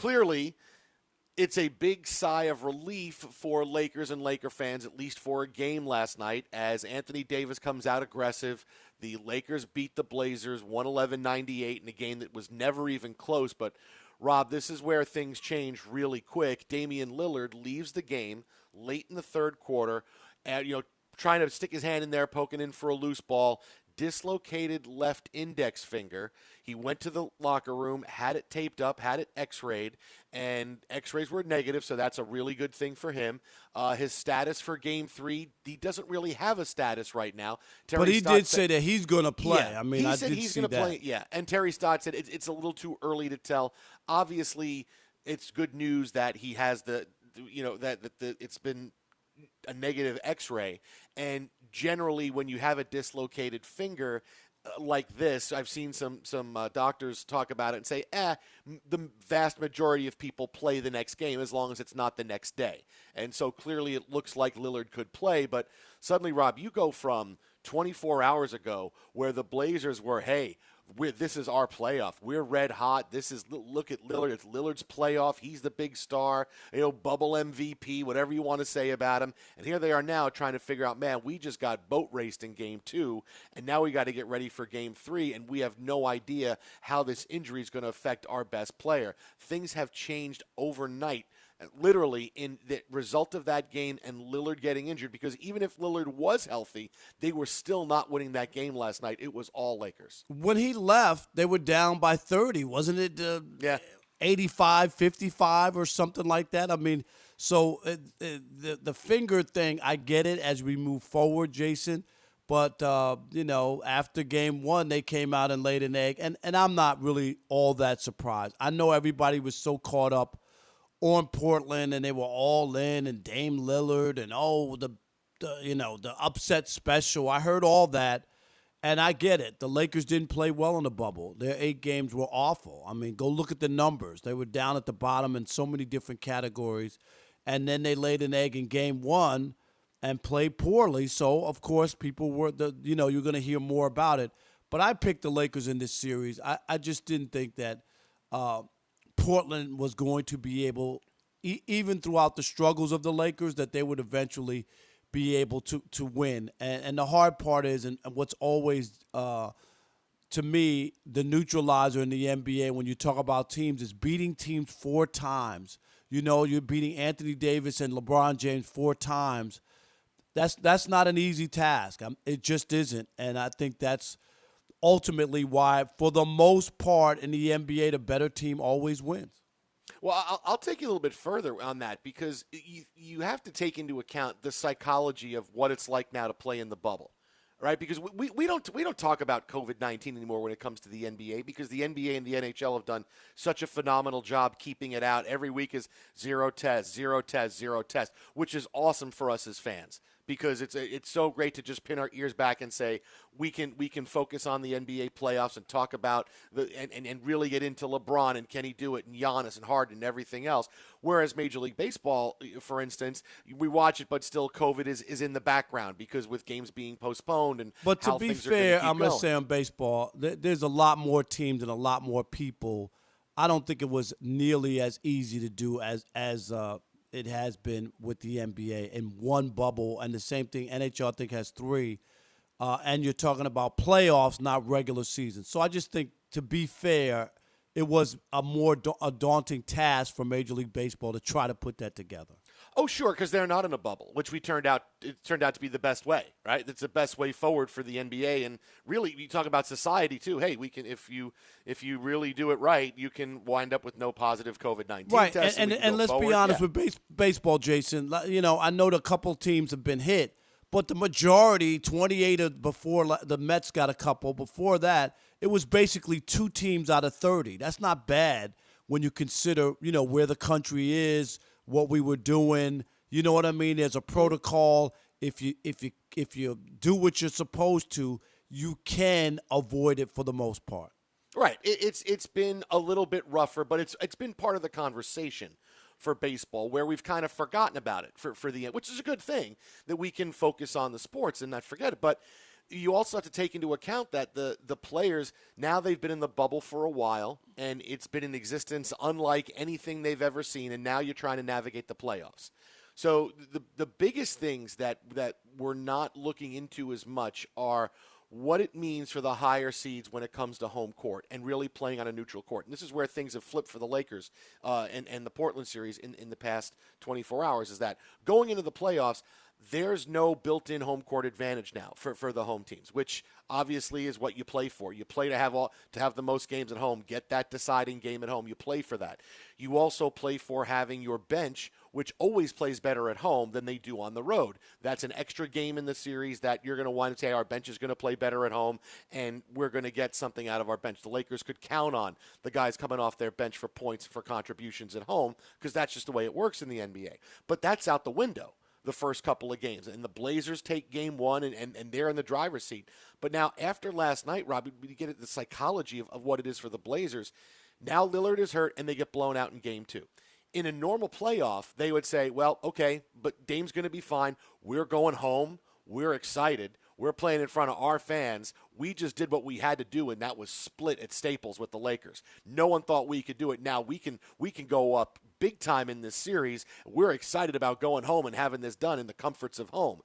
clearly it's a big sigh of relief for Lakers and Laker fans, at least for a game last night, as Anthony Davis comes out aggressive. The Lakers beat the Blazers 111-98 in a game that was never even close. But, Rob, this is where things change really quick. Damian Lillard leaves the game late in the third quarter, and, trying to stick his hand in there, poking in for a loose ball. Dislocated left index finger. He went to the locker room, had it taped up, had it x-rayed, and x-rays were negative, so that's a really good thing for him. His status for Game 3, he doesn't really have a status right now. But he did say that he's going to play. Yeah, I mean, he I said did he's see going to that. play. Yeah, and Terry Stott said it's a little too early to tell. Obviously, it's good news that he has that it's been a negative x-ray, and generally when you have a dislocated finger like this, I've seen some doctors talk about it and say, the vast majority of people play the next game as long as it's not the next day. And so clearly it looks like Lillard could play, but suddenly, Rob, you go from 24 hours ago where the Blazers were, hey, this is our playoff. We're red hot. Look at Lillard. It's Lillard's playoff. He's the big star, bubble MVP, whatever you want to say about him. And here they are now trying to figure out, man, we just got boat raced in Game 2, and now we got to get ready for Game 3, and we have no idea how this injury is going to affect our best player. Things have changed overnight, literally, in the result of that game and Lillard getting injured, because even if Lillard was healthy, they were still not winning that game last night. It was all Lakers. When he left, they were down by 30, wasn't it? 85-55 or something like that. I mean, so the finger thing, I get it as we move forward, Jason. But, after Game 1, they came out and laid an egg. And I'm not really all that surprised. I know everybody was so caught up on Portland, and they were all in, and Dame Lillard, and the upset special. I heard all that, and I get it. The Lakers didn't play well in the bubble. Their 8 games were awful. I mean, go look at the numbers. They were down at the bottom in so many different categories, and then they laid an egg in Game 1 and played poorly. So, of course, people were you're going to hear more about it. But I picked the Lakers in this series. I just didn't think that Portland was going to be able, even throughout the struggles of the Lakers, that they would eventually be able to win. And the hard part is, and what's always, to me, the neutralizer in the NBA when you talk about teams is beating teams 4 times. You're beating Anthony Davis and LeBron James 4 times. That's not an easy task. It just isn't. And I think that's ultimately why, for the most part in the NBA, the better team always wins. Well, I'll take you a little bit further on that, because you have to take into account the psychology of what it's like now to play in the bubble, right? Because we don't talk about COVID-19 anymore when it comes to the NBA, because the NBA and the NHL have done such a phenomenal job keeping it out. Every week is 0 tests, 0 tests, 0 tests, which is awesome for us as fans, because it's so great to just pin our ears back and say we can focus on the NBA playoffs and talk about and really get into LeBron and can he do it, and Giannis and Harden and everything else. Whereas Major League Baseball, for instance, we watch it, but still COVID is in the background, because with games being postponed and but to how be things fair, are I'm going to say on baseball, there's a lot more teams and a lot more people. I don't think it was nearly as easy to do as it has been with the NBA in one bubble, and the same thing, NHL I think has 3, and you're talking about playoffs, not regular season. So I just think, to be fair, it was a daunting task for Major League Baseball to try to put that together. Oh, sure, because they're not in a bubble, which it turned out to be the best way, right? It's the best way forward for the NBA, and really, you talk about society too. Hey, we can, if you really do it right, you can wind up with no positive COVID-19 right. tests. And let's be honest with baseball, Jason. I know a couple teams have been hit, but the majority, 28 before the Mets got a couple. Before that, it was basically 2 teams out of 30. That's not bad when you consider, where the country is, what we were doing. You know what I mean? There's a protocol. If you do what you're supposed to, you can avoid it for the most part. Right. It's been a little bit rougher, but it's been part of the conversation for baseball, where we've kind of forgotten about it for the end, which is a good thing, that we can focus on the sports and not forget it. But you also have to take into account that the players, now they've been in the bubble for a while, and it's been in existence unlike anything they've ever seen, and now you're trying to navigate the playoffs. So the biggest things that we're not looking into as much are what it means for the higher seeds when it comes to home court and really playing on a neutral court. And this is where things have flipped for the Lakers and the Portland series in the past 24 hours, is that going into the playoffs, there's no built-in home court advantage now for the home teams, which obviously is what you play for. You play to have the most games at home, get that deciding game at home. You play for that. You also play for having your bench, which always plays better at home than they do on the road. That's an extra game in the series that you're going to want to say our bench is going to play better at home, and we're going to get something out of our bench. The Lakers could count on the guys coming off their bench for points, for contributions at home, because that's just the way it works in the NBA. But that's out the window the first couple of games. And the Blazers take game one, and they're in the driver's seat. But now, after last night, Rob, we get at the psychology of what it is for the Blazers. Now Lillard is hurt, and they get blown out in game two. In a normal playoff, they would say, well, okay, but Dame's going to be fine. We're going home. We're excited. We're playing in front of our fans. We just did what we had to do, and that was split at Staples with the Lakers. No one thought we could do it. Now we can go up big time in this series. We're excited about going home and having this done in the comforts of home.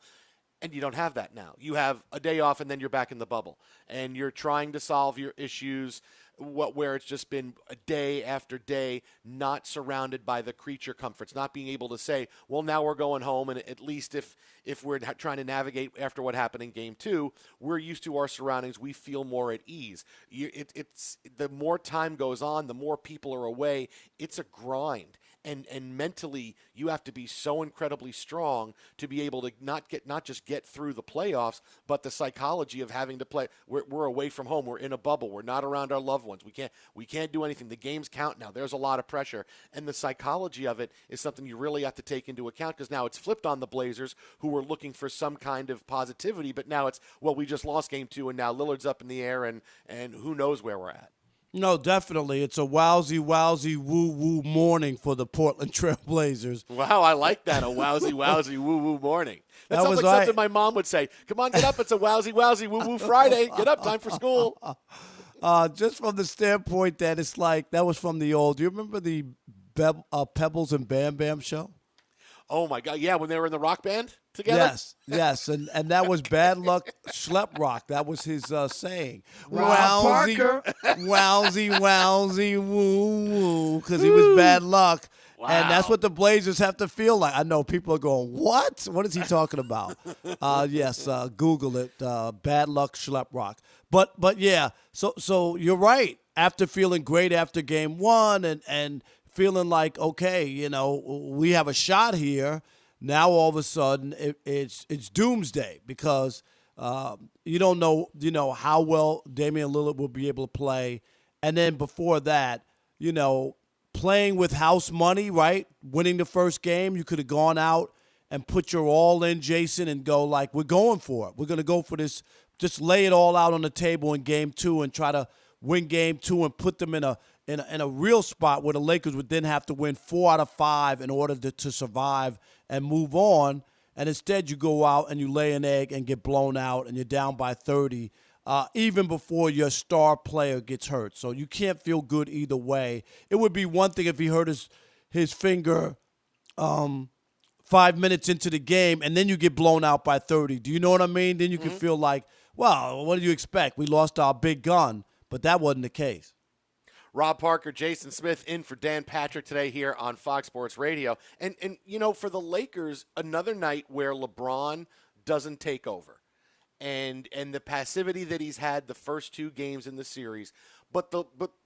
And you don't have that now. You have a day off, and then you're back in the bubble. And you're trying to solve your issues where it's just been a day after day, not surrounded by the creature comforts, not being able to say, well, now we're going home, and at least if we're trying to navigate after what happened in game two, we're used to our surroundings. We feel more at ease. It's the more time goes on, the more people are away. It's a grind. And mentally, you have to be so incredibly strong to be able to not just get through the playoffs, but the psychology of having to play. We're away from home. We're in a bubble. We're not around our loved ones. We can't do anything. The games count now. There's a lot of pressure, and the psychology of it is something you really have to take into account, because now it's flipped on the Blazers, who were looking for some kind of positivity, but now it's, well, we just lost game two, and now Lillard's up in the air, and who knows where we're at. No, definitely. It's a wowsy, woo-woo morning for the Portland Trail Blazers. Wow, I like that, a wowsy, woo-woo morning. That sounds was like something my mom would say. Come on, get up. It's a wowsy, woo-woo Friday. Get up, time for school. Just from the standpoint that it's like, that was from the old, do you remember the Pebbles and Bam Bam show? Oh, my God. Yeah, when they were in the rock band together? Yes. And that was Bad Luck Schlep Rock. That was his saying. Parker. Wowsy, woo, because he was bad luck. Wow. And that's what the Blazers have to feel like. I know people are going, what? What is he talking about? Yes, Google it, Bad Luck Schlep Rock. But yeah, so you're right. After feeling great after game one and feeling like, okay, we have a shot here. Now all of a sudden it's doomsday, because you don't know how well Damian Lillard will be able to play, and then before that, playing with house money, right? Winning the first game, you could have gone out and put your all in, Jason, and go like, we're going for it. We're going to go for this. Just lay it all out on the table in game two and try to win game two and put them in a real spot where the Lakers would then have to win 4 out of 5 in order to survive and move on. And instead you go out and you lay an egg and get blown out, and you're down by 30, even before your star player gets hurt. So you can't feel good either way. It would be one thing if he hurt his finger 5 minutes into the game, and then you get blown out by 30. Do you know what I mean? Then you can feel like, well, what do you expect? We lost our big gun. But that wasn't the case. Rob Parker, Jason Smith in for Dan Patrick today here on Fox Sports Radio. And for the Lakers, another night where LeBron doesn't take over. And the passivity that he's had the first 2 games in the series. But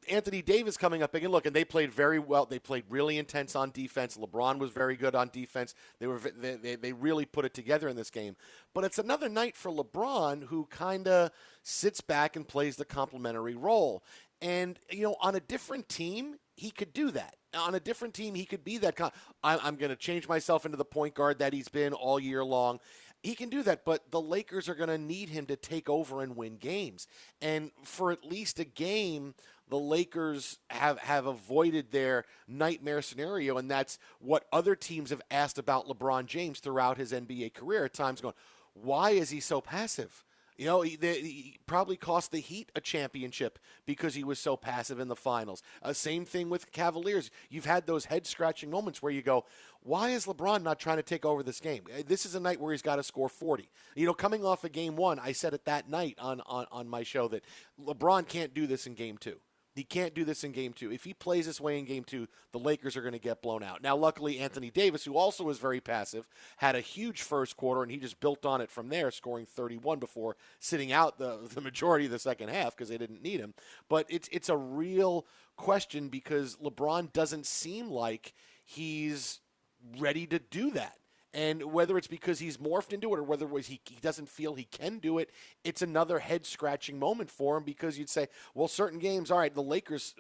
Anthony Davis coming up again. Look, and they played very well. They played really intense on defense. LeBron was very good on defense. They really put it together in this game. But it's another night for LeBron, who kind of sits back and plays the complementary role. And on a different team, he could do that. On a different team, he could be that. I'm going to change myself into the point guard that he's been all year long. He can do that, but the Lakers are going to need him to take over and win games. And for at least a game, the Lakers have avoided their nightmare scenario, and that's what other teams have asked about LeBron James throughout his NBA career at times, going, why is he so passive? You know, he probably cost the Heat a championship because he was so passive in the finals. Same thing with Cavaliers. You've had those head-scratching moments where you go, why is LeBron not trying to take over this game? This is a night where he's got to score 40. You know, coming off of game one, I said it that night on my show that LeBron can't do this in game two. He can't do this in game two. If he plays this way in game two, the Lakers are going to get blown out. Now, luckily, Anthony Davis, who also was very passive, had a huge first quarter, and he just built on it from there, scoring 31 before sitting out the majority of the second half because they didn't need him. But it's a real question because LeBron doesn't seem like he's ready to do that. And whether it's because he's morphed into it or whether it was he doesn't feel he can do it, it's another head-scratching moment for him because you'd say, well, certain games, all right, the Lakers'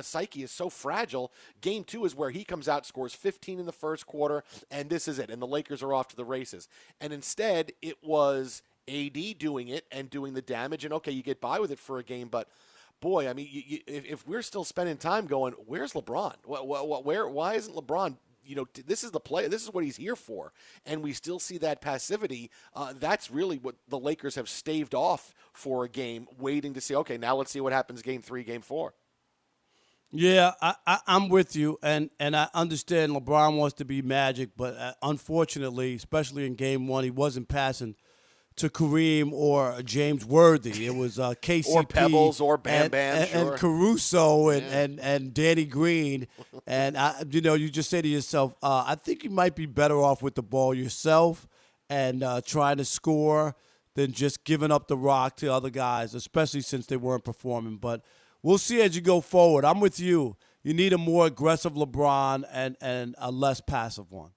psyche is so fragile. Game two is where he comes out, scores 15 in the first quarter, and this is it. And the Lakers are off to the races. And instead, it was AD doing it and doing the damage. And, okay, you get by with it for a game, but boy, I mean, if we're still spending time going, where's LeBron? Why isn't LeBron? You know, this is the play. This is what he's here for, and we still see that passivity. That's really what the Lakers have staved off for a game, waiting to see. Okay, now let's see what happens. Game 3, Game 4. Yeah, I'm with you, and I understand LeBron wants to be Magic, but unfortunately, especially in Game 1, he wasn't passing to Kareem or James Worthy. It was KCP or Pebbles or Bam Bam and Caruso and Danny Green. And you just say to yourself, I think you might be better off with the ball yourself and trying to score than just giving up the rock to other guys, especially since they weren't performing. But we'll see as you go forward. I'm with you. You need a more aggressive LeBron and a less passive one.